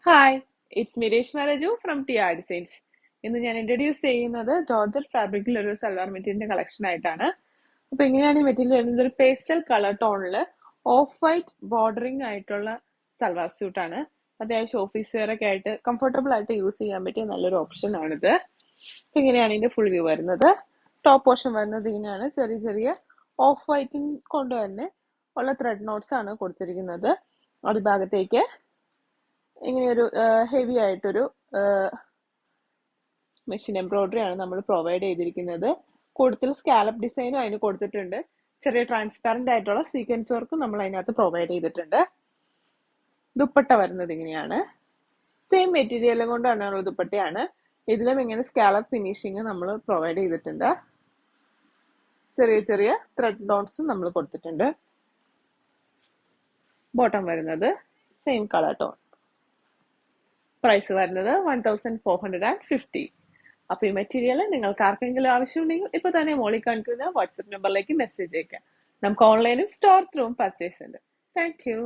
Hi, it's Miresh Maraju from T R designs. ഇന്ന് ഞാൻ introduce ചെയ്യുന്നത് ജോർജറ്റ് ഫാബ്രിക്കിൽ ഒരു സൽവാർ മെറ്റീരിയലിന്റെ കളക്ഷൻ ആയിട്ടാണ്. അപ്പൊ എങ്ങനെയാണ് ഈ മെറ്റീരിയൽ വരുന്നത്? ഒരു പേസ്റ്റൽ കളർ ടോണില് ഓഫ് വൈറ്റ് ബോർഡറിംഗ് ആയിട്ടുള്ള സൽവാർ സ്യൂട്ട് ആണ്. അത്യാവശ്യം ഓഫീസ് വെയർ ഒക്കെ ആയിട്ട് കംഫർട്ടബിൾ ആയിട്ട് യൂസ് ചെയ്യാൻ പറ്റിയ നല്ലൊരു ഓപ്ഷൻ ആണിത്. അപ്പൊ ഇങ്ങനെയാണ് ഇതിന്റെ ഫുൾ വ്യൂ വരുന്നത്. ടോപ്പ് പോർഷൻ വരുന്നത് ഇങ്ങനെയാണ്. ചെറിയ ചെറിയ ഓഫ് വൈറ്റിംഗ് കൊണ്ട് തന്നെ ഉള്ള ത്രെഡ് നോട്ട്സ് ആണ് കൊടുത്തിരിക്കുന്നത്. അടിഭാഗത്തേക്ക് ഇങ്ങനെയൊരു ഹെവി ആയിട്ടൊരു മെഷീൻ എംബ്രോയിഡറി ആണ് നമ്മൾ പ്രൊവൈഡ് ചെയ്തിരിക്കുന്നത്. കൂടുതൽ സ്കാലപ്പ് ഡിസൈനും അതിന് കൊടുത്തിട്ടുണ്ട്. ചെറിയ ട്രാൻസ്പാരന്റ് ആയിട്ടുള്ള സീക്വൻസ് വർക്കും നമ്മൾ അതിനകത്ത് പ്രൊവൈഡ് ചെയ്തിട്ടുണ്ട്. ദുപ്പട്ട വരുന്നത് ഇങ്ങനെയാണ്. സെയിം മെറ്റീരിയൽ കൊണ്ടാണ് ദുപ്പട്ടയാണ്. ഇതിലും ഇങ്ങനെ സ്കാലപ്പ് ഫിനിഷിങ് നമ്മൾ പ്രൊവൈഡ് ചെയ്തിട്ടുണ്ട്. ചെറിയ ചെറിയ ത്രെഡ് ഡോട്ട്സും നമ്മൾ കൊടുത്തിട്ടുണ്ട്. ബോട്ടം വരുന്നത് സെയിം കളർ ടോൺ. പ്രൈസ് വരുന്നത് 1450. അപ്പൊ ഈ മെറ്റീരിയൽ നിങ്ങൾക്ക് ആർക്കെങ്കിലും ആവശ്യമുണ്ടെങ്കിൽ ഇപ്പൊ തന്നെ മോളിൽ കാണിക്കുന്ന വാട്സ്ആപ്പ് നമ്പറിലേക്ക് മെസ്സേജ് അയക്കാം. നമുക്ക് ഓൺലൈനും സ്റ്റോർ ത്രൂവും പർച്ചേസ് ഉണ്ട്. Thank you.